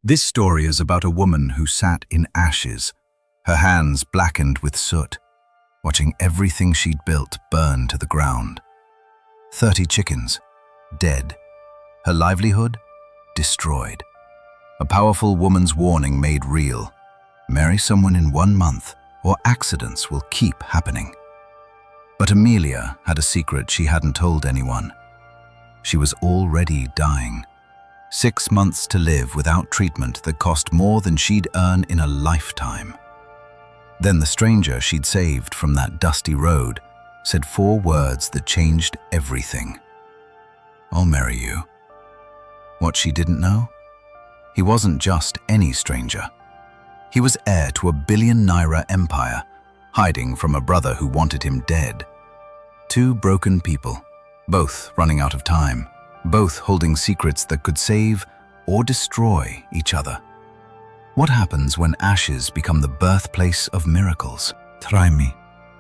This story is about a woman who sat in ashes, her hands blackened with soot, watching everything she'd built burn to the ground. 30 chickens, dead. Her livelihood, destroyed. A powerful woman's warning made real. Marry someone in 1 month, or accidents will keep happening. But Amelia had a secret she hadn't told anyone. She was already dying. 6 months to live without treatment that cost more than she'd earn in a lifetime. Then the stranger she'd saved from that dusty road said 4 words that changed everything. "I'll marry you." What she didn't know? He wasn't just any stranger. He was heir to a billion-naira empire, hiding from a brother who wanted him dead. 2 broken people, both running out of time, both holding secrets that could save or destroy each other. What happens when ashes become the birthplace of miracles? "Try me,"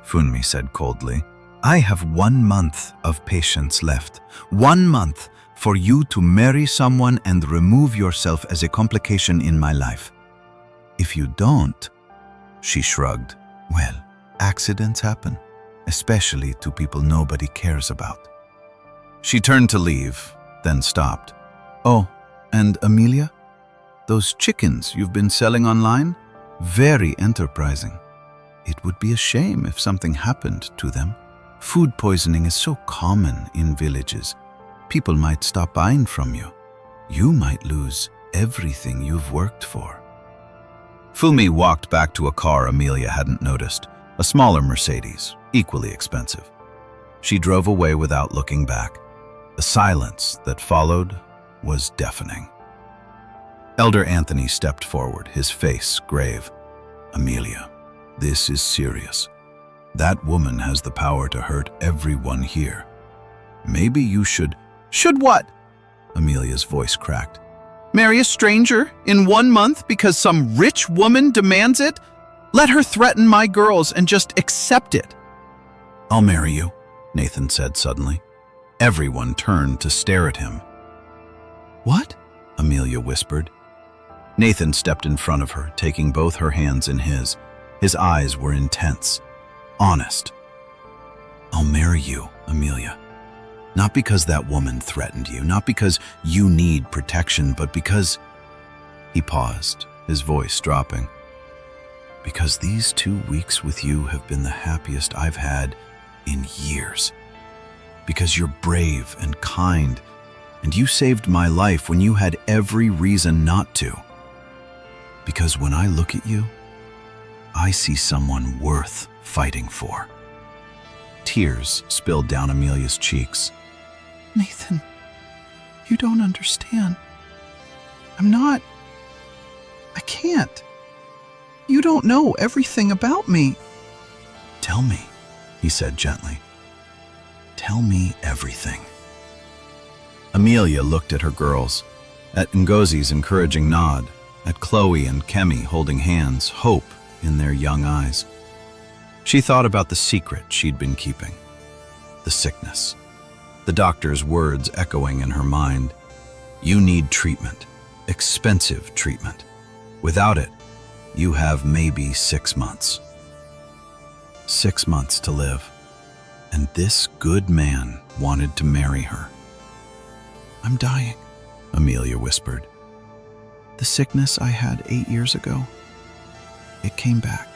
Funmi said coldly. "I have 1 month of patience left. 1 month for you to marry someone and remove yourself as a complication in my life. If you don't," she shrugged, "well, accidents happen, especially to people nobody cares about." She turned to leave, then stopped. "Oh, and Amelia? Those chickens you've been selling online? Very enterprising. It would be a shame if something happened to them. Food poisoning is so common in villages. People might stop buying from you. You might lose everything you've worked for." Funmi walked back to a car Amelia hadn't noticed, a smaller Mercedes, equally expensive. She drove away without looking back. The silence that followed was deafening. Elder Anthony stepped forward, his face grave. "Amelia, this is serious. That woman has the power to hurt everyone here. Maybe you should..." "Should what?" Amelia's voice cracked. "Marry a stranger in 1 month because some rich woman demands it? Let her threaten my girls and just accept it." "I'll marry you," Nathan said suddenly. Everyone turned to stare at him. "What?" Amelia whispered. Nathan stepped in front of her, taking both her hands in his. His eyes were intense, honest. "I'll marry you, Amelia. Not because that woman threatened you, not because you need protection, but because..." He paused, his voice dropping. "Because these 2 weeks with you have been the happiest I've had in years. Because you're brave and kind, and you saved my life when you had every reason not to. Because when I look at you, I see someone worth fighting for." Tears spilled down Amelia's cheeks. "Nathan, you don't understand. I can't. You don't know everything about me." "Tell me," he said gently. "Tell me everything." Amelia looked at her girls, at Ngozi's encouraging nod, at Chloe and Kemi holding hands, hope in their young eyes. She thought about the secret she'd been keeping, the sickness, the doctor's words echoing in her mind. "You need treatment, expensive treatment. Without it, you have maybe 6 months. 6 months to live. And this good man wanted to marry her." "I'm dying," Amelia whispered. "The sickness I had 8 years ago, it came back.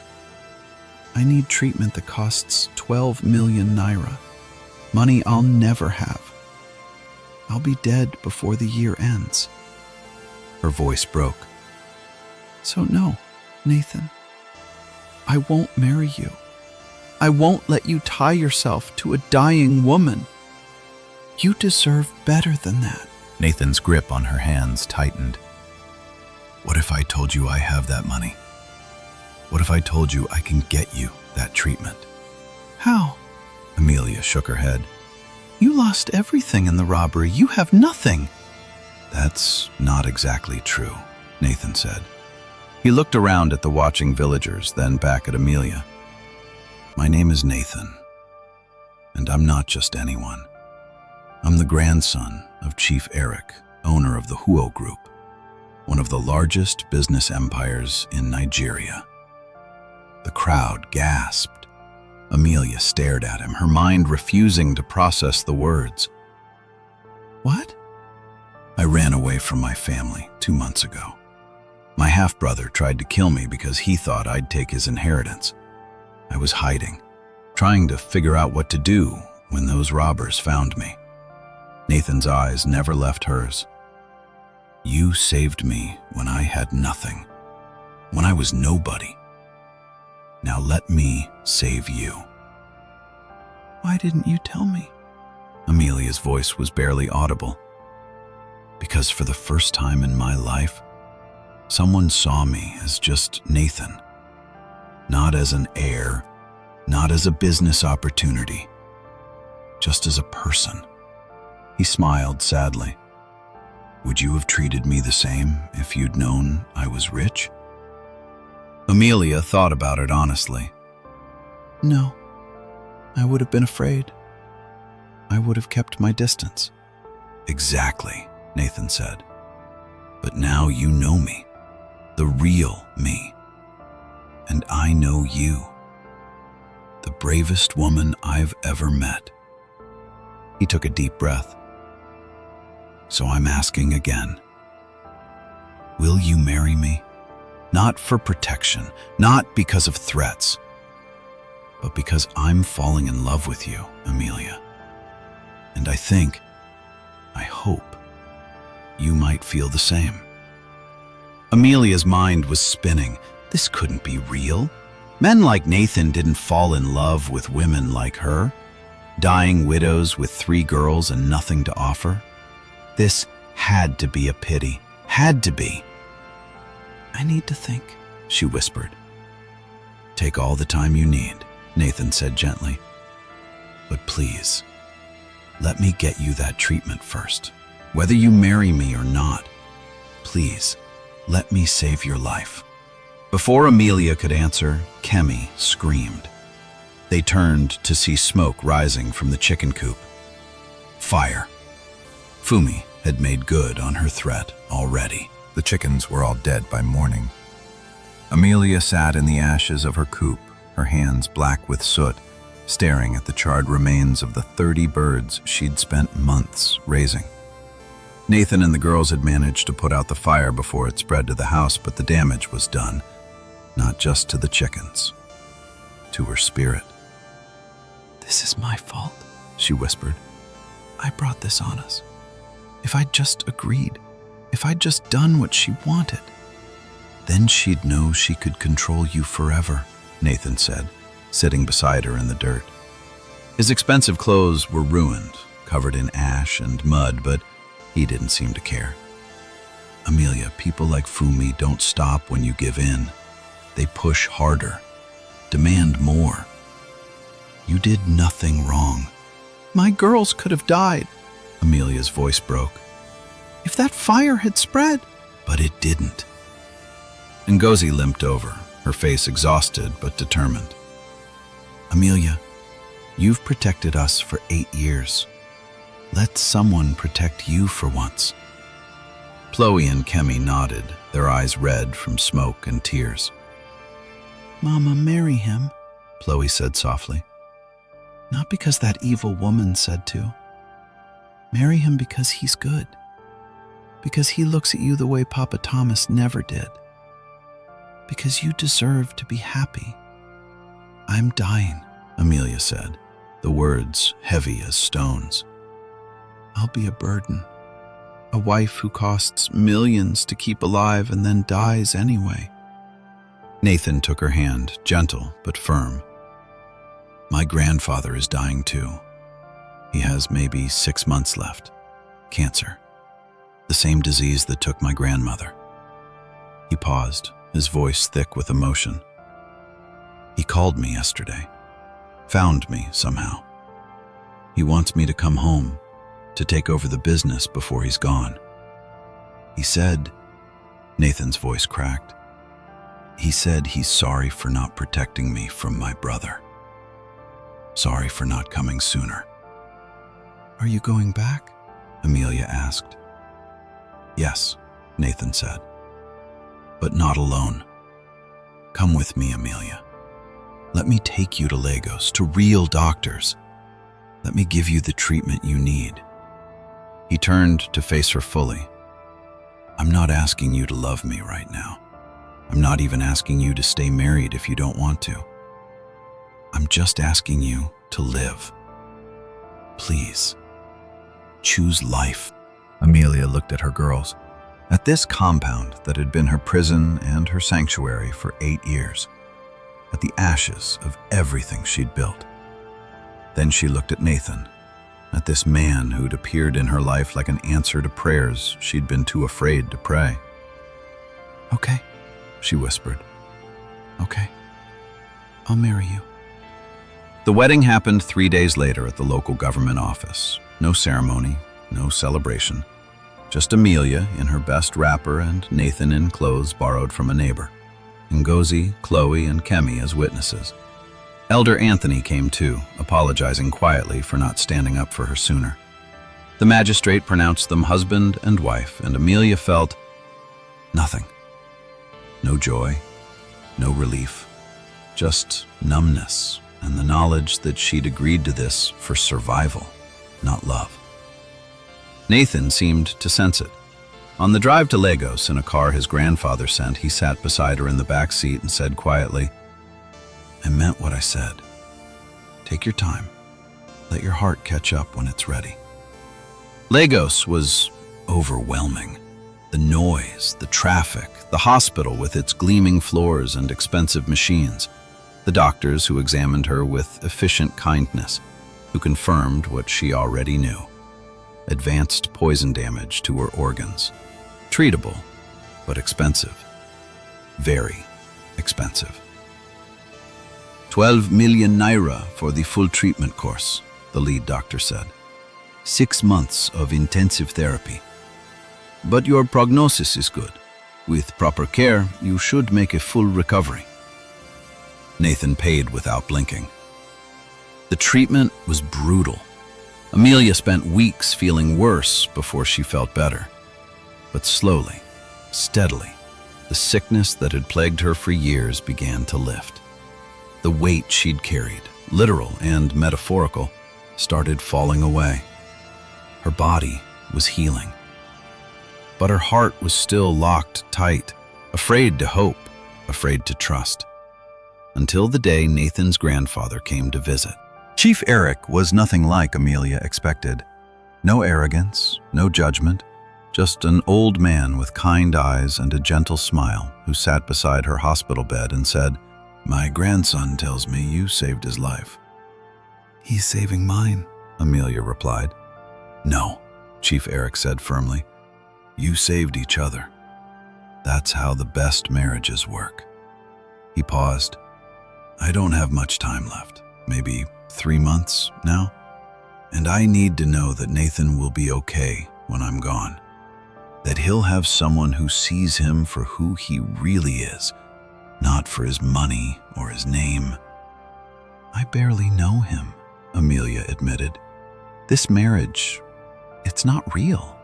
I need treatment that costs 12 million naira, money I'll never have. I'll be dead before the year ends." Her voice broke. "So no, Nathan, I won't marry you. I won't let you tie yourself to a dying woman. You deserve better than that." Nathan's grip on her hands tightened. "What if I told you I have that money? What if I told you I can get you that treatment?" "How?" Amelia shook her head. "You lost everything in the robbery. You have nothing." "That's not exactly true," Nathan said. He looked around at the watching villagers, then back at Amelia. "My name is Nathan, and I'm not just anyone. I'm the grandson of Chief Eric, owner of the Huo Group, one of the largest business empires in Nigeria. The crowd gasped. Amelia stared at him, her mind refusing to process the words. What? I ran away from my family 2 months ago. My half-brother tried to kill me because he thought I'd take his inheritance. I was hiding, trying to figure out what to do when those robbers found me. Nathan's eyes never left hers. You saved me when I had nothing, when I was nobody. Now let me save you. Why didn't you tell me? Amelia's voice was barely audible. Because for the first time in my life, someone saw me as just Nathan. Not as an heir, not as a business opportunity, just as a person. He smiled sadly. Would you have treated me the same if you'd known I was rich? Amelia thought about it honestly. No, I would have been afraid. I would have kept my distance. Exactly, Nathan said. But now you know me, the real me. And I know you, the bravest woman I've ever met. He took a deep breath. So I'm asking again. Will you marry me? Not for protection, not because of threats, but because I'm falling in love with you, Amelia. And I hope, you might feel the same. Amelia's mind was spinning. This couldn't be real. Men like Nathan didn't fall in love with women like her, dying widows with 3 girls and nothing to offer. This had to be a pity, had to be. I need to think, she whispered. Take all the time you need, Nathan said gently. But please, let me get you that treatment first. Whether you marry me or not, please, let me save your life. Before Amelia could answer, Kemi screamed. They turned to see smoke rising from the chicken coop. Fire. Fumi had made good on her threat already. The chickens were all dead by morning. Amelia sat in the ashes of her coop, her hands black with soot, staring at the charred remains of the 30 birds she'd spent months raising. Nathan and the girls had managed to put out the fire before it spread to the house, but the damage was done, not just to the chickens, to her spirit. This is my fault, she whispered. I brought this on us. If I'd just agreed, if I'd just done what she wanted, then she'd know she could control you forever, Nathan said, sitting beside her in the dirt. His expensive clothes were ruined, covered in ash and mud, but he didn't seem to care. Amelia, people like Fumi don't stop when you give in. They push harder, demand more. You did nothing wrong. My girls could have died. Amelia's voice broke. If that fire had spread. But it didn't. Ngozi limped over, her face exhausted but determined. Amelia, you've protected us for 8 years. Let someone protect you for once. Chloe and Kemi nodded, their eyes red from smoke and tears. Mama, marry him, Chloe said softly. Not because that evil woman said to. Marry him because he's good. Because he looks at you the way Papa Thomas never did. Because you deserve to be happy. I'm dying, Amelia said, the words heavy as stones. I'll be a burden. A wife who costs millions to keep alive and then dies anyway. Nathan took her hand, gentle but firm. My grandfather is dying too. He has maybe 6 months left. Cancer. The same disease that took my grandmother. He paused, his voice thick with emotion. He called me yesterday. Found me somehow. He wants me to come home, to take over the business before he's gone. He said, Nathan's voice cracked. He said he's sorry for not protecting me from my brother. Sorry for not coming sooner. Are you going back? Amelia asked. Yes, Nathan said. but not alone. Come with me, Amelia. Let me take you to Lagos, to real doctors. Let me give you the treatment you need." He turned to face her fully. "I'm not asking you to love me right now. I'm not even asking you to stay married if you don't want to. I'm just asking you to live. Please, choose life." Amelia looked at her girls, at this compound that had been her prison and her sanctuary for 8 years, at the ashes of everything she'd built. Then she looked at Nathan, at this man who'd appeared in her life like an answer to prayers she'd been too afraid to pray. "Okay," she whispered. "Okay, I'll marry you." The wedding happened 3 days later at the local government office. No ceremony, no celebration. Just Amelia in her best wrapper and Nathan in clothes borrowed from a neighbor. Ngozi, Chloe, and Kemi as witnesses. Elder Anthony came too, apologizing quietly for not standing up for her sooner. The magistrate pronounced them husband and wife, and Amelia felt nothing. No joy, no relief, just numbness and the knowledge that she'd agreed to this for survival, not love. Nathan seemed to sense it. On the drive to Lagos in a car his grandfather sent, he sat beside her in the back seat and said quietly, "I meant what I said. Take your time. Let your heart catch up when it's ready." Lagos was overwhelming. The noise, the traffic, the hospital with its gleaming floors and expensive machines, the doctors who examined her with efficient kindness, who confirmed what she already knew. Advanced poison damage to her organs. Treatable, but expensive. Very expensive. 12 million naira for the full treatment course, the lead doctor said. 6 months of intensive therapy. But your prognosis is good. With proper care, you should make a full recovery. Nathan paid without blinking. The treatment was brutal. Amelia spent weeks feeling worse before she felt better. But slowly, steadily, the sickness that had plagued her for years began to lift. The weight she'd carried, literal and metaphorical, started falling away. Her body was healing. But her heart was still locked tight, afraid to hope, afraid to trust. Until the day Nathan's grandfather came to visit. Chief Eric was nothing like Amelia expected. No arrogance, no judgment, just an old man with kind eyes and a gentle smile who sat beside her hospital bed and said, "My grandson tells me you saved his life." "He's saving mine," Amelia replied. "No," Chief Eric said firmly. "You saved each other. That's how the best marriages work." He paused. "I don't have much time left, maybe 3 months now, and I need to know that Nathan will be okay when I'm gone, that he'll have someone who sees him for who he really is, not for his money or his name." "I barely know him," Amelia admitted. "This marriage, it's not real.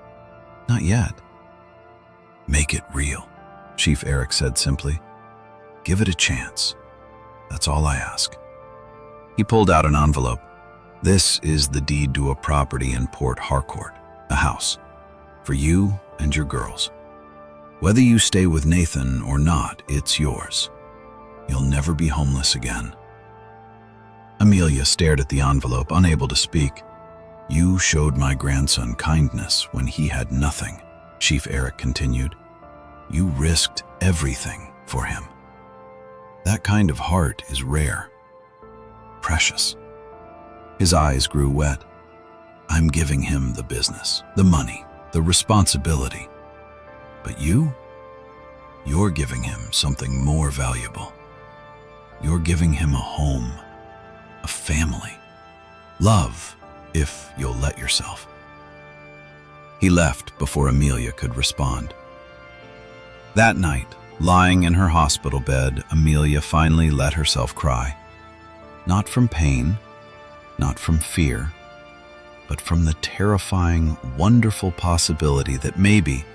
Not yet." "Make it real," Chief Eric said simply. "Give it a chance. That's all I ask." He pulled out an envelope. "This is the deed to a property in Port Harcourt, a house, for you and your girls. Whether you stay with Nathan or not, it's yours. You'll never be homeless again." Amelia stared at the envelope, unable to speak. "You showed my grandson kindness when he had nothing," Chief Eric continued. "You risked everything for him. That kind of heart is rare, precious." His eyes grew wet. "I'm giving him the business, the money, the responsibility. But you're giving him something more valuable. You're giving him a home, a family, love, if you'll let yourself." He left before Amelia could respond. That night, lying in her hospital bed, Amelia finally let herself cry. Not from pain, not from fear, but from the terrifying, wonderful possibility that maybe,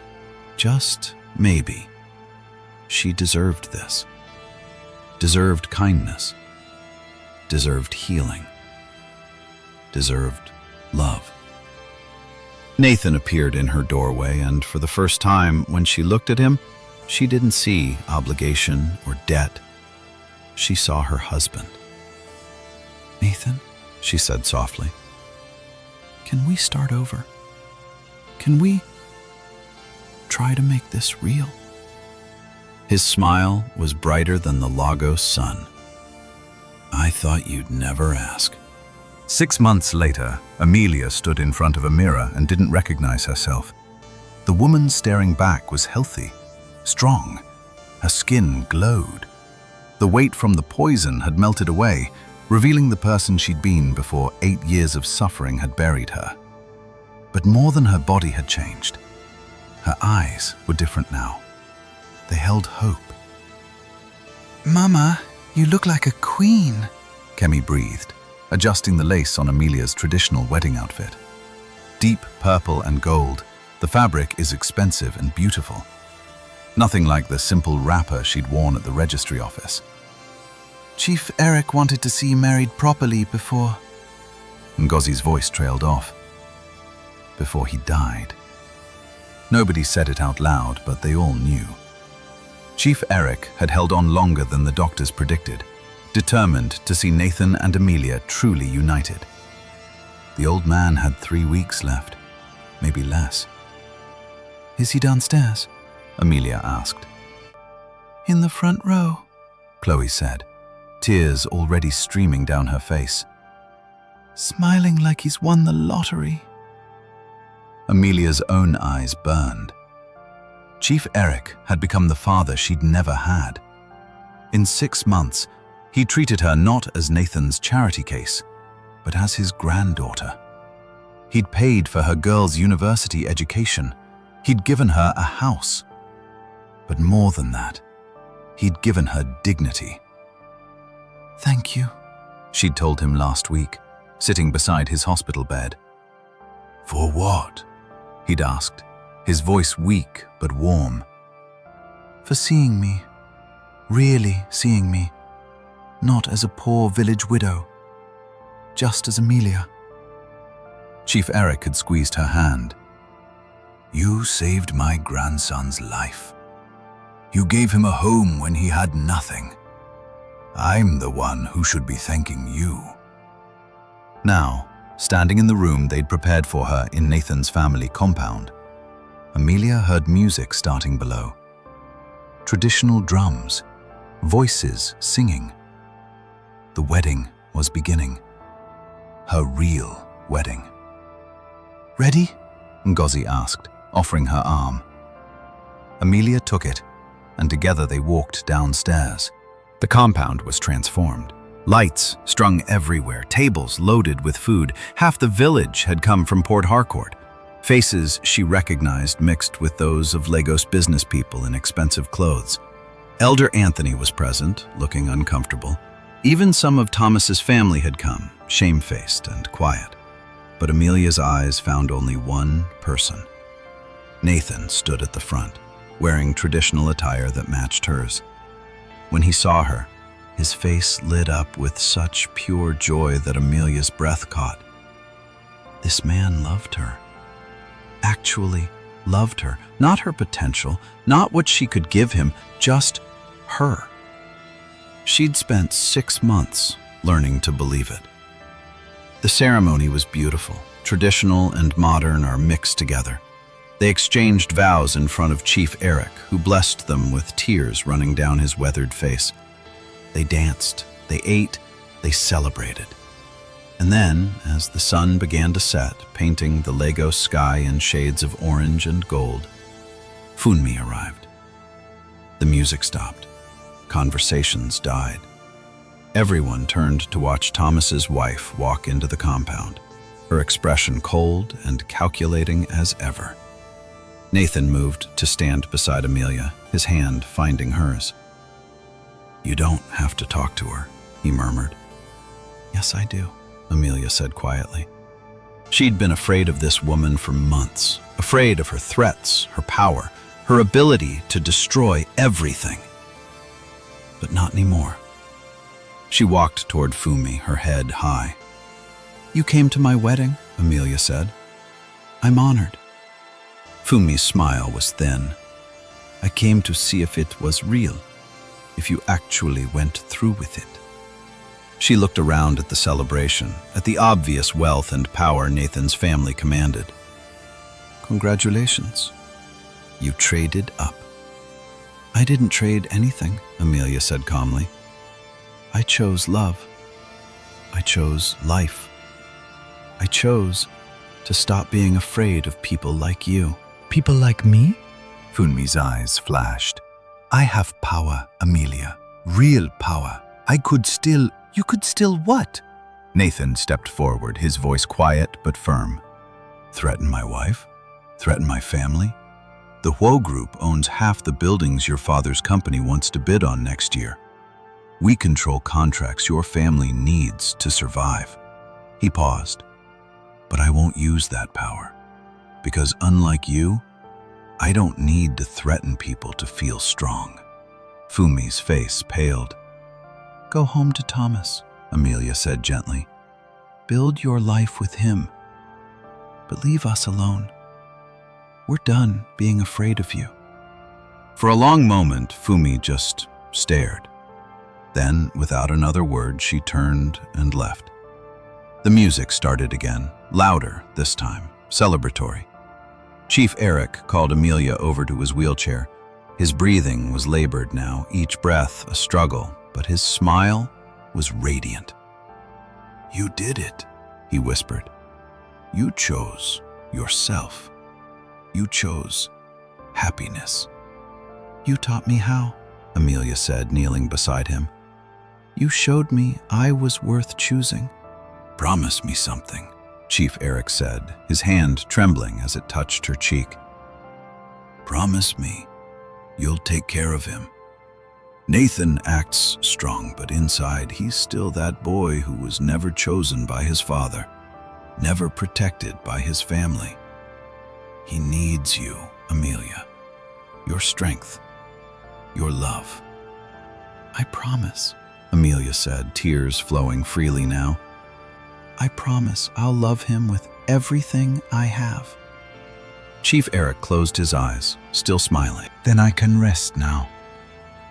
just maybe, She deserved this. Deserved kindness. Deserved healing. Deserved love. Nathan appeared in her doorway, and for the first time, when she looked at him, she didn't see obligation or debt. She saw her husband. "Nathan," she said softly, "can we start over? Can we try to make this real?" His smile was brighter than the Lagos sun. "I thought you'd never ask." 6 months later, Amelia stood in front of a mirror and didn't recognize herself. The woman staring back was healthy, strong. Her skin glowed. The weight from the poison had melted away, revealing the person she'd been before 8 years of suffering had buried her. But more than her body had changed. Her eyes were different now. They held hope. "Mama, you look like a queen," Kemi breathed, adjusting the lace on Amelia's traditional wedding outfit. Deep purple and gold, the fabric is expensive and beautiful. Nothing like the simple wrapper she'd worn at the registry office. "Chief Eric wanted to see you married properly before..." Ngozi's voice trailed off. "Before he died." Nobody said it out loud, but they all knew. Chief Eric had held on longer than the doctors predicted, determined to see Nathan and Amelia truly united. The old man had 3 weeks left, maybe less. "Is he downstairs?" Amelia asked. "In the front row," Chloe said, tears already streaming down her face. "Smiling like he's won the lottery." Amelia's own eyes burned. Chief Eric had become the father she'd never had. In 6 months, he treated her not as Nathan's charity case, but as his granddaughter. He'd paid for her girl's university education. He'd given her a house. But more than that, he'd given her dignity. "Thank you," she'd told him last week, sitting beside his hospital bed. "For what?" he'd asked, his voice weak but warm. "For seeing me, really seeing me, not as a poor village widow, just as Amelia." Chief Eric had squeezed her hand. "You saved my grandson's life. You gave him a home when he had nothing. I'm the one who should be thanking you." Now, standing in the room they'd prepared for her in Nathan's family compound, Amelia heard music starting below. Traditional drums, voices singing. The wedding was beginning. Her real wedding. "Ready?" Ngozi asked, offering her arm. Amelia took it, and together they walked downstairs. The compound was transformed. Lights strung everywhere, tables loaded with food. Half the village had come from Port Harcourt. Faces she recognized mixed with those of Lagos business people in expensive clothes. Elder Anthony was present, looking uncomfortable. Even some of Thomas's family had come, shamefaced and quiet. But Amelia's eyes found only one person. Nathan stood at the front, wearing traditional attire that matched hers. When he saw her, his face lit up with such pure joy that Amelia's breath caught. This man loved her. Actually loved her. Not her potential, not what she could give him, just her. She'd spent 6 months learning to believe it. The ceremony was beautiful. Traditional and modern are mixed together. They exchanged vows in front of Chief Eric, who blessed them with tears running down his weathered face. They danced, they ate, they celebrated. And then, as the sun began to set, painting the Lagos sky in shades of orange and gold, Funmi arrived. The music stopped. Conversations died. Everyone turned to watch Thomas's wife walk into the compound, her expression cold and calculating as ever. Nathan moved to stand beside Amelia, his hand finding hers. "You don't have to talk to her," he murmured. "Yes, I do," Amelia said quietly. She'd been afraid of this woman for months, afraid of her threats, her power, her ability to destroy everything. but not anymore. She walked toward Fumi, her head high. "You came to my wedding," Amelia said. "I'm honored." Fumi's smile was thin. "I came to see if it was real, if you actually went through with it." She looked around at the celebration, at the obvious wealth and power Nathan's family commanded. "Congratulations. You traded up." "I didn't trade anything," Amelia said calmly. "I chose love. I chose life. I chose to stop being afraid of people like you." "People like me?" Funmi's eyes flashed. "I have power, Amelia. Real power. You could still what?" Nathan stepped forward, his voice quiet but firm. "Threaten my wife? Threaten my family? The Huo Group owns half the buildings your father's company wants to bid on next year. We control contracts your family needs to survive." He paused. "But I won't use that power. Because unlike you, I don't need to threaten people to feel strong." Fumi's face paled. "Go home to Thomas," Amelia said gently. "Build your life with him. But leave us alone. We're done being afraid of you." For a long moment, Fumi just stared. Then, without another word, she turned and left. The music started again, louder this time, celebratory. Chief Eric called Amelia over to his wheelchair. His breathing was labored now, each breath a struggle, but his smile was radiant. "You did it," he whispered. "You chose yourself. You chose happiness." "You taught me how," Amelia said, kneeling beside him. "You showed me I was worth choosing." "Promise me something," Chief Eric said, his hand trembling as it touched her cheek. "Promise me you'll take care of him. Nathan acts strong, but inside he's still that boy who was never chosen by his father, never protected by his family. He needs you, Amelia. Your strength, your love." "I promise," Amelia said, tears flowing freely now. "I promise I'll love him with everything I have." Chief Eric closed his eyes, still smiling. "Then I can rest now.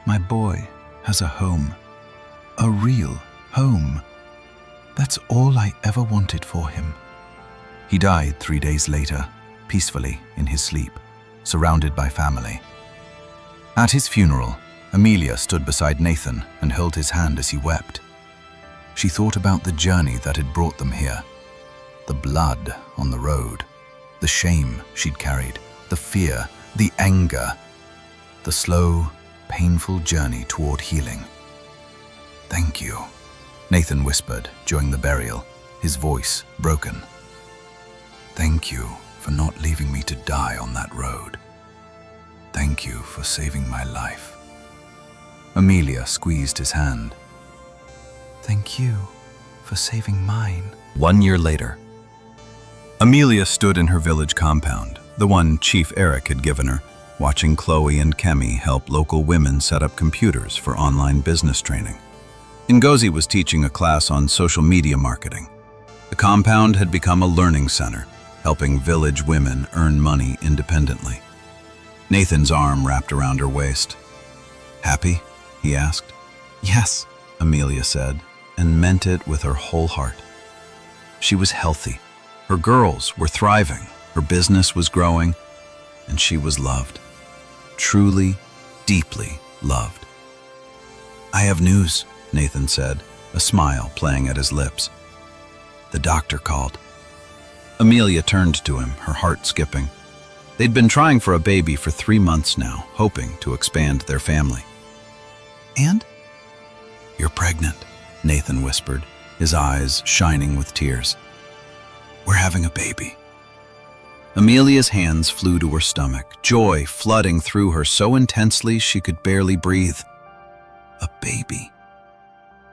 My boy has a home. A real home. That's all I ever wanted for him." He died 3 days later, peacefully in his sleep, surrounded by family. At his funeral, Amelia stood beside Nathan and held his hand as he wept. She thought about the journey that had brought them here. The blood on the road, the shame she'd carried, the fear, the anger, the slow, painful journey toward healing. "Thank you," Nathan whispered during the burial, his voice broken. "Thank you for not leaving me to die on that road. Thank you for saving my life." Amelia squeezed his hand. "Thank you for saving mine." 1 year later, Amelia stood in her village compound, the one Chief Eric had given her, watching Chloe and Kemi help local women set up computers for online business training. Ngozi was teaching a class on social media marketing. The compound had become a learning center, helping village women earn money independently. Nathan's arm wrapped around her waist. "Happy?" he asked. "Yes," Amelia said, and meant it with her whole heart. She was healthy. Her girls were thriving. Her business was growing, and she was loved. Truly, deeply loved. "I have news," Nathan said, a smile playing at his lips. "The doctor called." Amelia turned to him, her heart skipping. They'd been trying for a baby for 3 months now, hoping to expand their family. "And?" "You're pregnant," Nathan whispered, his eyes shining with tears. "We're having a baby." Amelia's hands flew to her stomach, joy flooding through her so intensely she could barely breathe. A baby.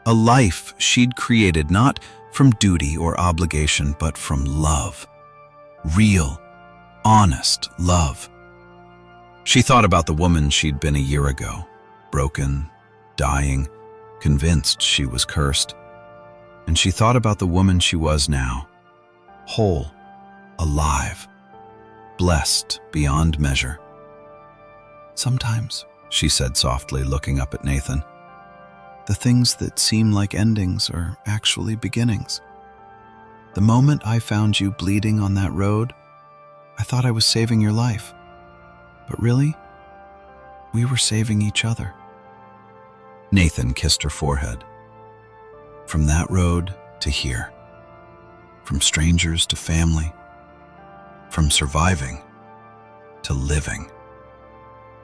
A life she'd created not from duty or obligation, but from love. Real, honest love. She thought about the woman she'd been a year ago, broken, dying, convinced she was cursed. And she thought about the woman she was now, whole, alive, blessed beyond measure. "Sometimes," she said softly, looking up at Nathan, "the things that seem like endings are actually beginnings. The moment I found you bleeding on that road, I thought I was saving your life. But really, we were saving each other." Nathan kissed her forehead. "From that road to here. From strangers to family. From surviving to living.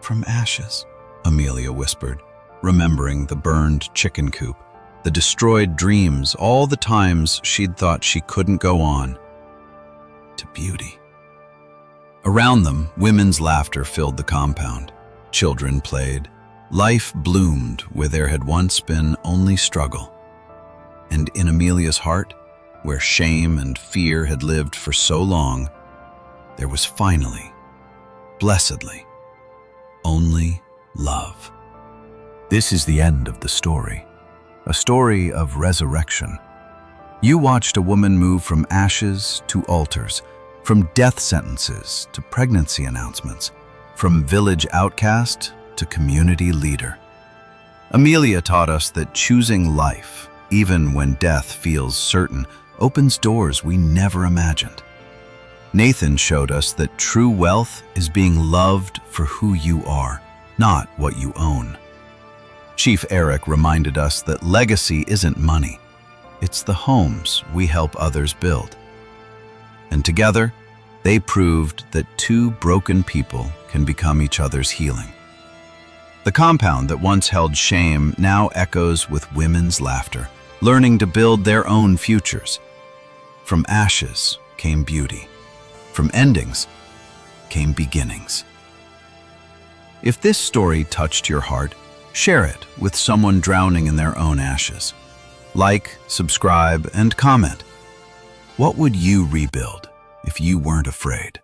From ashes," Amelia whispered, remembering the burned chicken coop, the destroyed dreams, all the times she'd thought she couldn't go on, to beauty. Around them, women's laughter filled the compound. Children played. Life bloomed where there had once been only struggle. And in Amelia's heart, where shame and fear had lived for so long, there was finally, blessedly, only love. This is the end of the story, a story of resurrection. You watched a woman move from ashes to altars, from death sentences to pregnancy announcements, from village outcast to community leader. Amelia taught us that choosing life, even when death feels certain, opens doors we never imagined. Nathan showed us that true wealth is being loved for who you are, not what you own. Chief Eric reminded us that legacy isn't money. It's the homes we help others build. And together, they proved that two broken people can become each other's healing. The compound that once held shame now echoes with women's laughter, learning to build their own futures. From ashes came beauty. From endings came beginnings. If this story touched your heart, share it with someone drowning in their own ashes. Like, subscribe, and comment. What would you rebuild if you weren't afraid?